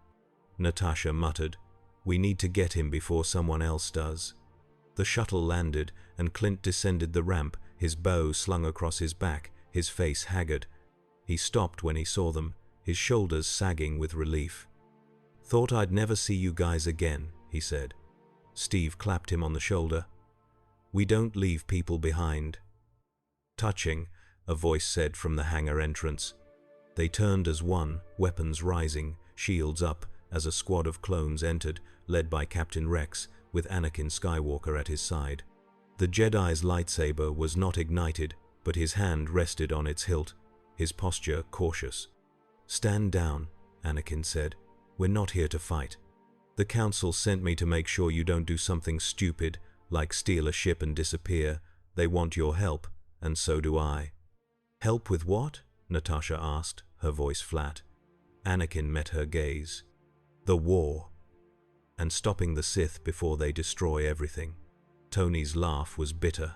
Natasha muttered. We need to get him before someone else does. The shuttle landed, and Clint descended the ramp, his bow slung across his back, his face haggard. He stopped when he saw them, his shoulders sagging with relief. Thought I'd never see you guys again, he said. Steve clapped him on the shoulder. We don't leave people behind. Touching, a voice said from the hangar entrance. They turned as one, weapons rising, shields up, as a squad of clones entered, led by Captain Rex, with Anakin Skywalker at his side. The Jedi's lightsaber was not ignited, but his hand rested on its hilt, his posture cautious. Stand down, Anakin said. We're not here to fight. The Council sent me to make sure you don't do something stupid, like steal a ship and disappear. They want your help, and so do I. Help with what? Natasha asked, her voice flat. Anakin met her gaze. The war. And stopping the Sith before they destroy everything. Tony's laugh was bitter.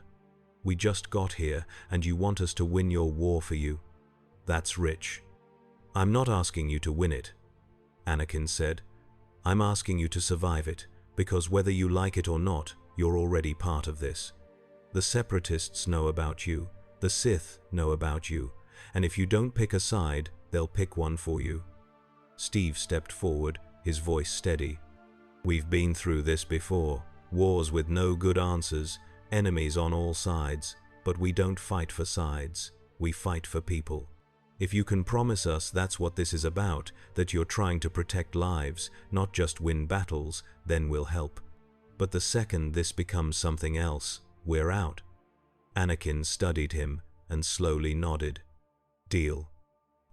We just got here, and you want us to win your war for you. That's rich. I'm not asking you to win it, Anakin said. I'm asking you to survive it, because whether you like it or not, you're already part of this. The Separatists know about you, the Sith know about you, and if you don't pick a side, they'll pick one for you. Steve stepped forward, his voice steady. We've been through this before, wars with no good answers, enemies on all sides, but we don't fight for sides, we fight for people. If you can promise us that's what this is about, that you're trying to protect lives, not just win battles, then we'll help. But the second this becomes something else, we're out. Anakin studied him and slowly nodded. Deal.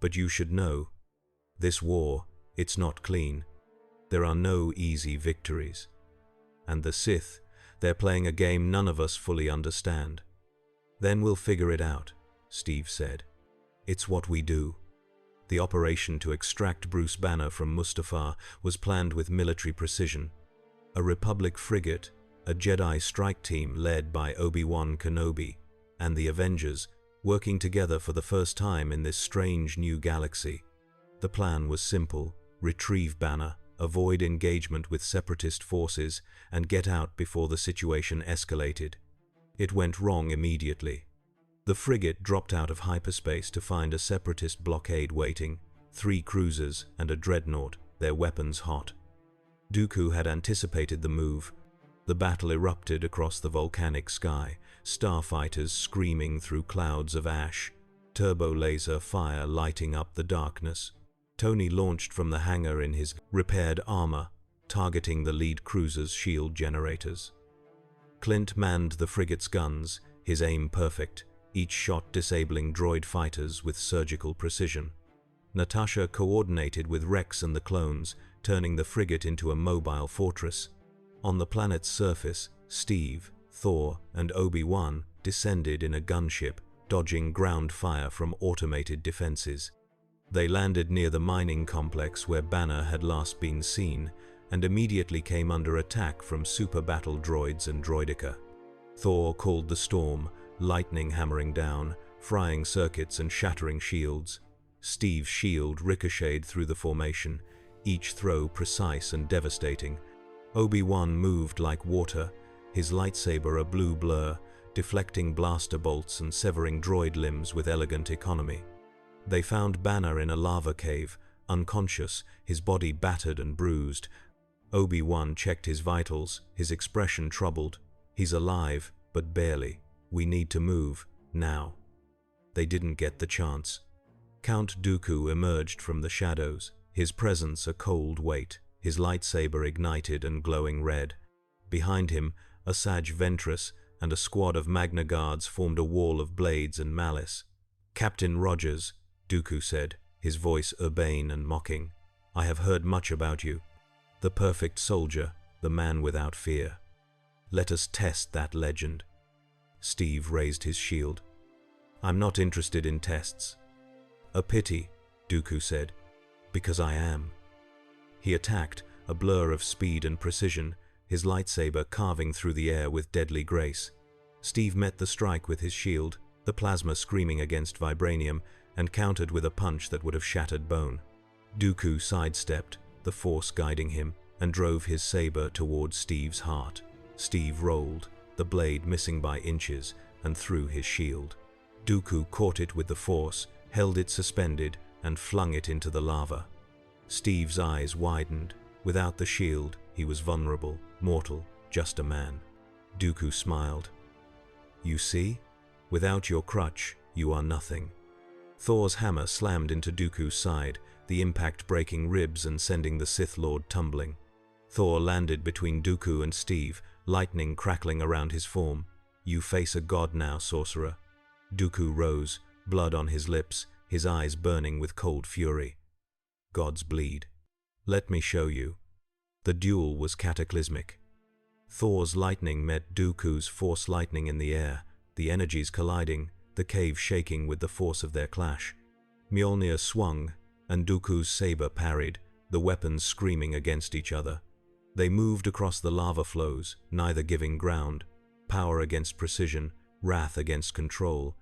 But you should know, this war, it's not clean. There are no easy victories. And the Sith, they're playing a game none of us fully understand. Then we'll figure it out, Steve said. It's what we do. The operation to extract Bruce Banner from Mustafar was planned with military precision. A Republic frigate, a Jedi strike team led by Obi-Wan Kenobi, and the Avengers, working together for the first time in this strange new galaxy. The plan was simple: retrieve Banner, avoid engagement with Separatist forces, and get out before the situation escalated. It went wrong immediately. The frigate dropped out of hyperspace to find a Separatist blockade waiting, 3 cruisers and a dreadnought, their weapons hot. Dooku had anticipated the move. The battle erupted across the volcanic sky, starfighters screaming through clouds of ash, turbo laser fire lighting up the darkness. Tony launched from the hangar in his repaired armor, targeting the lead cruiser's shield generators. Clint manned the frigate's guns, his aim perfect, each shot disabling droid fighters with surgical precision. Natasha coordinated with Rex and the clones, turning the frigate into a mobile fortress. On the planet's surface, Steve, Thor, and Obi-Wan descended in a gunship, dodging ground fire from automated defenses. They landed near the mining complex where Banner had last been seen, and immediately came under attack from super battle droids and droidica. Thor called the storm, lightning hammering down, frying circuits and shattering shields. Steve's shield ricocheted through the formation, each throw precise and devastating. Obi-Wan moved like water, his lightsaber a blue blur, deflecting blaster bolts and severing droid limbs with elegant economy. They found Banner in a lava cave, unconscious, his body battered and bruised. Obi-Wan checked his vitals, his expression troubled. He's alive, but barely. We need to move, now. They didn't get the chance. Count Dooku emerged from the shadows, his presence a cold weight, his lightsaber ignited and glowing red. Behind him, Asajj Ventress and a squad of Magna Guards formed a wall of blades and malice. Captain Rogers, Dooku said, his voice urbane and mocking, I have heard much about you. The perfect soldier, the man without fear. Let us test that legend. Steve raised his shield. I'm not interested in tests. A pity, Dooku said. Because I am. He attacked, a blur of speed and precision, his lightsaber carving through the air with deadly grace. Steve met the strike with his shield, the plasma screaming against vibranium, and countered with a punch that would have shattered bone. Dooku sidestepped, the Force guiding him, and drove his saber towards Steve's heart. Steve rolled, the blade missing by inches, and threw his shield. Dooku caught it with the Force, held it suspended, and flung it into the lava. Steve's eyes widened. Without the shield, he was vulnerable, mortal, just a man. Dooku smiled. You see? Without your crutch, you are nothing. Thor's hammer slammed into Dooku's side, the impact breaking ribs and sending the Sith Lord tumbling. Thor landed between Dooku and Steve, lightning crackling around his form. You face a god now, sorcerer. Dooku rose, blood on his lips, his eyes burning with cold fury. Gods bleed. Let me show you. The duel was cataclysmic. Thor's lightning met Dooku's Force lightning in the air, the energies colliding, the cave shaking with the force of their clash. Mjolnir swung, and Dooku's saber parried, the weapons screaming against each other. They moved across the lava flows, neither giving ground. Power against precision, wrath against control.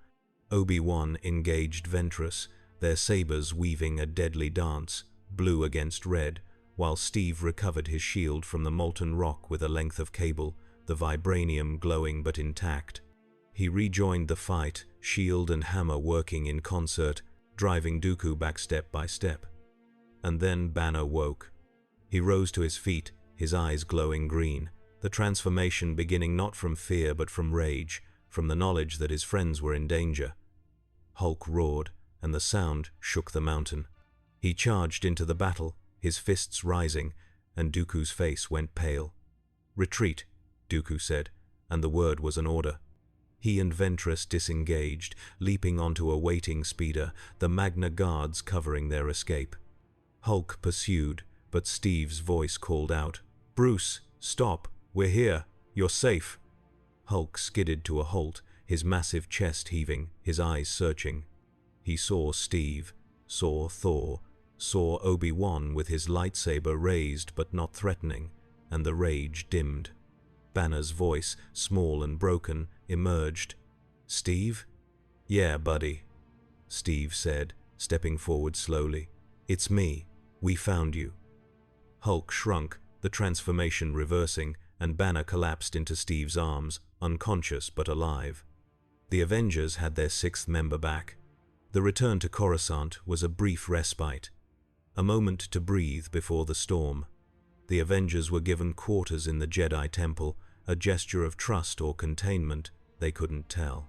Obi-Wan engaged Ventress, their sabers weaving a deadly dance, blue against red, while Steve recovered his shield from the molten rock with a length of cable, the vibranium glowing but intact. He rejoined the fight, shield and hammer working in concert, driving Dooku back step by step. And then Banner woke. He rose to his feet, his eyes glowing green, the transformation beginning not from fear but from rage, from the knowledge that his friends were in danger. Hulk roared, and the sound shook the mountain. He charged into the battle, his fists rising, and Dooku's face went pale. Retreat, Dooku said, and the word was an order. He and Ventress disengaged, leaping onto a waiting speeder, the Magna Guards covering their escape. Hulk pursued, but Steve's voice called out, Bruce, stop, we're here, you're safe. Hulk skidded to a halt, his massive chest heaving, his eyes searching. He saw Steve, saw Thor, saw Obi-Wan with his lightsaber raised but not threatening, and the rage dimmed. Banner's voice, small and broken, emerged. Steve? Yeah, buddy, Steve said, stepping forward slowly. It's me. We found you. Hulk shrunk, the transformation reversing, and Banner collapsed into Steve's arms, unconscious but alive. The Avengers had their sixth member back. The return to Coruscant was a brief respite, a moment to breathe before the storm. The Avengers were given quarters in the Jedi Temple, a gesture of trust or containment, they couldn't tell.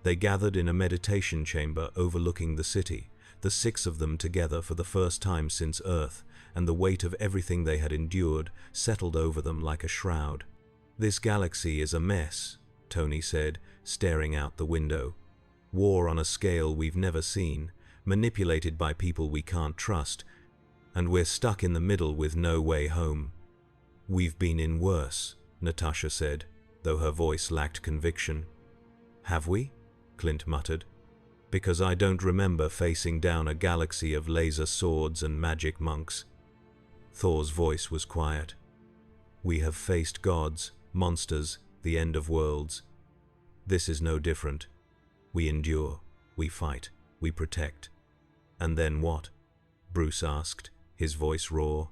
They gathered in a meditation chamber overlooking the city, the six of them together for the first time since Earth, and the weight of everything they had endured settled over them like a shroud. This galaxy is a mess, Tony said, staring out the window. War on a scale we've never seen, manipulated by people we can't trust, and we're stuck in the middle with no way home. We've been in worse, Natasha said, though her voice lacked conviction. Have we? Clint muttered. Because I don't remember facing down a galaxy of laser swords and magic monks. Thor's voice was quiet. We have faced gods, monsters, the end of worlds. This is no different. We endure, we fight, we protect. And then what? Bruce asked, his voice raw.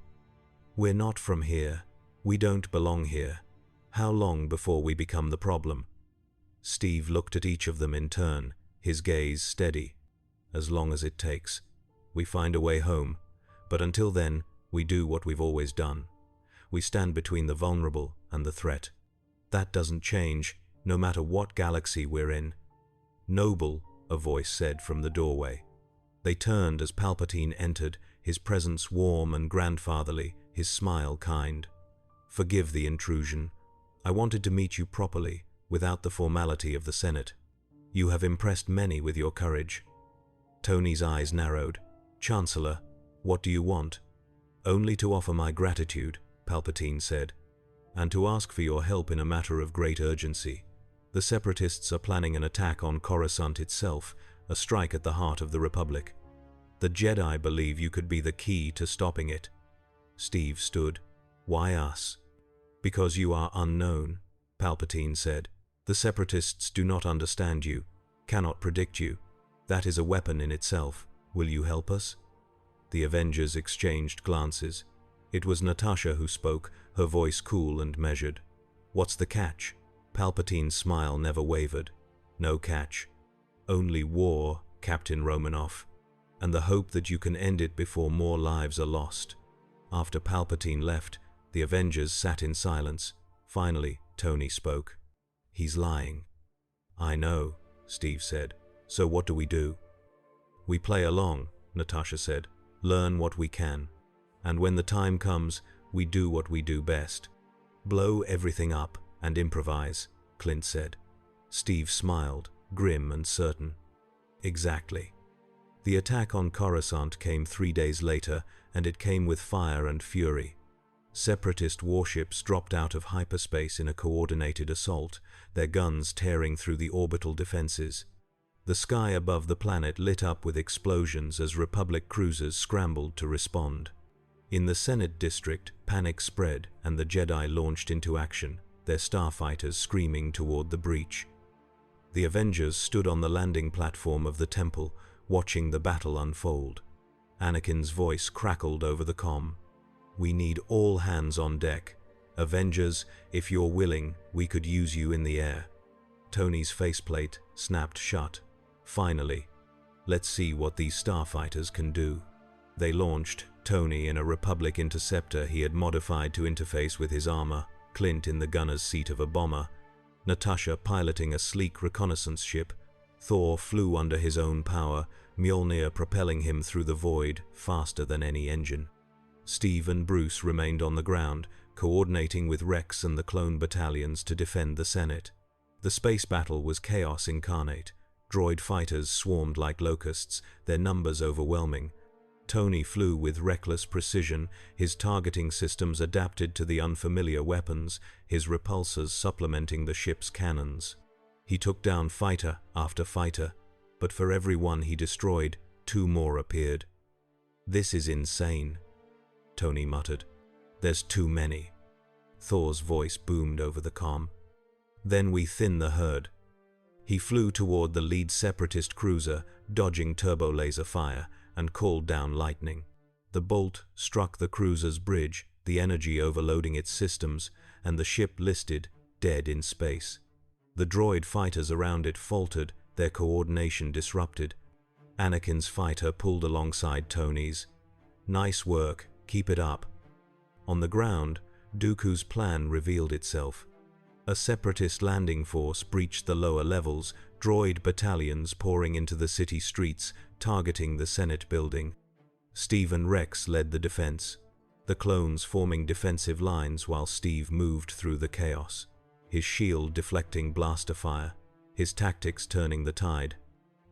We're not from here. We don't belong here. How long before we become the problem? Steve looked at each of them in turn, his gaze steady. As long as it takes. We find a way home. But until then, we do what we've always done. We stand between the vulnerable and the threat. That doesn't change, no matter what galaxy we're in. Noble, a voice said from the doorway. They turned as Palpatine entered, his presence warm and grandfatherly, his smile kind. Forgive the intrusion. I wanted to meet you properly, without the formality of the Senate. You have impressed many with your courage. Tony's eyes narrowed. Chancellor, what do you want? Only to offer my gratitude, Palpatine said. and to ask for your help in a matter of great urgency. The Separatists are planning an attack on Coruscant itself, a strike at the heart of the Republic. The Jedi believe you could be the key to stopping it." Steve stood. "Why us?" "Because you are unknown," Palpatine said. "The Separatists do not understand you, cannot predict you. That is a weapon in itself. Will you help us?" The Avengers exchanged glances. It was Natasha who spoke, her voice cool and measured. "What's the catch?" Palpatine's smile never wavered. "No catch. Only war, Captain Romanoff, and the hope that you can end it before more lives are lost." After Palpatine left, the Avengers sat in silence. Finally, Tony spoke. "He's lying." "I know," Steve said. "So what do we do?" "We play along," Natasha said. "Learn what we can. And when the time comes, we do what we do best. Blow everything up and improvise," Clint said. Steve smiled, grim and certain. "Exactly." The attack on Coruscant came 3 days later, and it came with fire and fury. Separatist warships dropped out of hyperspace in a coordinated assault, their guns tearing through the orbital defenses. The sky above the planet lit up with explosions as Republic cruisers scrambled to respond. In the Senate district, panic spread and the Jedi launched into action, their starfighters screaming toward the breach. The Avengers stood on the landing platform of the temple, watching the battle unfold. Anakin's voice crackled over the comm. "We need all hands on deck. Avengers, if you're willing, we could use you in the air." Tony's faceplate snapped shut. "Finally. Let's see what these starfighters can do." They launched, Tony in a Republic interceptor he had modified to interface with his armor, Clint in the gunner's seat of a bomber, Natasha piloting a sleek reconnaissance ship. Thor flew under his own power, Mjolnir propelling him through the void faster than any engine. Steve and Bruce remained on the ground, coordinating with Rex and the clone battalions to defend the Senate. The space battle was chaos incarnate. Droid fighters swarmed like locusts, their numbers overwhelming. Tony flew with reckless precision, his targeting systems adapted to the unfamiliar weapons, his repulsors supplementing the ship's cannons. He took down fighter after fighter, but for every one he destroyed, 2 more appeared. "This is insane," Tony muttered. "There's too many." Thor's voice boomed over the comm. "Then we thin the herd." He flew toward the lead Separatist cruiser, dodging turbo-laser fire, and called down lightning. The bolt struck the cruiser's bridge, the energy overloading its systems, and the ship listed, dead in space. The droid fighters around it faltered, their coordination disrupted. Anakin's fighter pulled alongside Tony's. "Nice work, keep it up." On the ground, Dooku's plan revealed itself. A Separatist landing force breached the lower levels, droid battalions pouring into the city streets, targeting the Senate building. Steve and Rex led the defense, the clones forming defensive lines while Steve moved through the chaos, his shield deflecting blaster fire, his tactics turning the tide.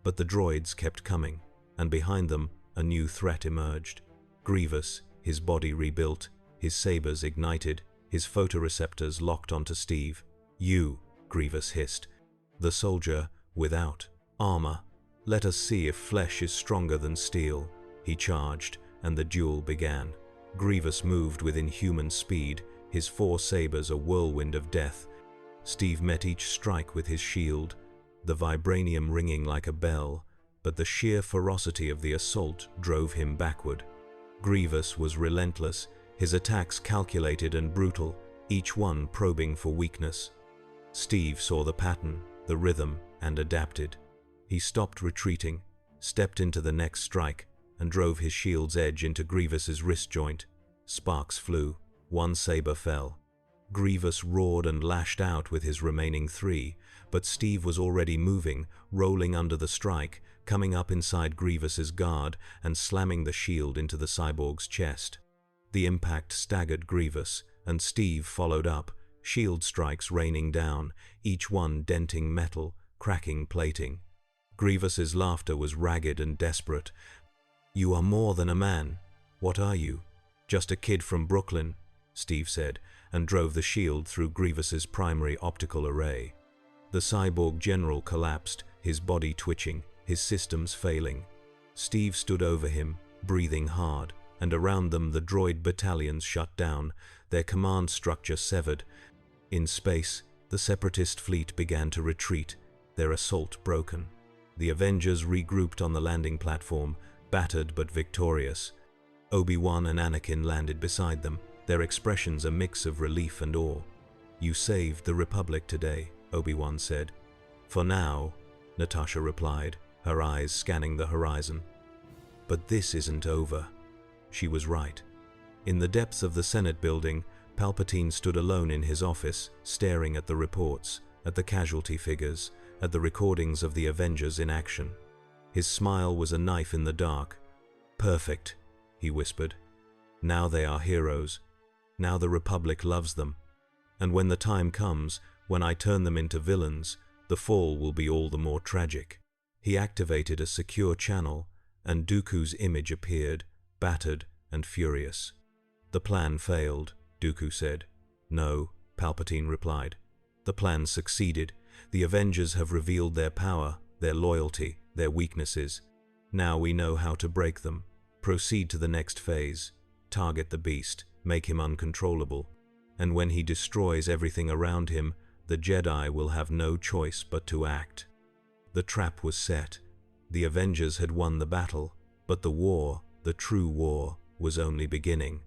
But the droids kept coming, and behind them, a new threat emerged. Grievous, his body rebuilt, his sabers ignited, his photoreceptors locked onto Steve. "You," Grievous hissed. The soldier, without armor. "Let us see if flesh is stronger than steel." He charged, and the duel began. Grievous moved with inhuman speed, his 4 sabers a whirlwind of death. Steve met each strike with his shield, the vibranium ringing like a bell, but the sheer ferocity of the assault drove him backward. Grievous was relentless, his attacks calculated and brutal, each one probing for weakness. Steve saw the pattern, the rhythm, and adapted. He stopped retreating, stepped into the next strike, and drove his shield's edge into Grievous's wrist joint. Sparks flew, 1 saber fell. Grievous roared and lashed out with his remaining 3, but Steve was already moving, rolling under the strike, coming up inside Grievous's guard and slamming the shield into the cyborg's chest. The impact staggered Grievous, and Steve followed up, shield strikes raining down, each one denting metal, cracking plating. Grievous's laughter was ragged and desperate. "You are more than a man. What are you? Just a kid from Brooklyn? Steve said, and drove the shield through Grievous's primary optical array. The cyborg general collapsed, his body twitching, his systems failing. Steve stood over him, breathing hard, and around them the droid battalions shut down, their command structure severed. In space, the Separatist fleet began to retreat, their assault broken. The Avengers regrouped on the landing platform, battered but victorious. Obi-Wan and Anakin landed beside them, their expressions a mix of relief and awe. "You saved the Republic today," Obi-Wan said. "For now," Natasha replied, her eyes scanning the horizon. "But this isn't over." She was right. In the depths of the Senate building, Palpatine stood alone in his office, staring at the reports, at the casualty figures, at the recordings of the Avengers in action. His smile was a knife in the dark. "Perfect," he whispered. "Now they are heroes. Now the Republic loves them. And when the time comes, when I turn them into villains, the fall will be all the more tragic." He activated a secure channel, and Dooku's image appeared, battered and furious. "The plan failed," Dooku said. "No," Palpatine replied. "The plan succeeded. The Avengers have revealed their power, their loyalty, their weaknesses. Now we know how to break them. Proceed to the next phase. Target the beast, make him uncontrollable. And when he destroys everything around him, the Jedi will have no choice but to act." The trap was set. The Avengers had won the battle, but the war, the true war, was only beginning.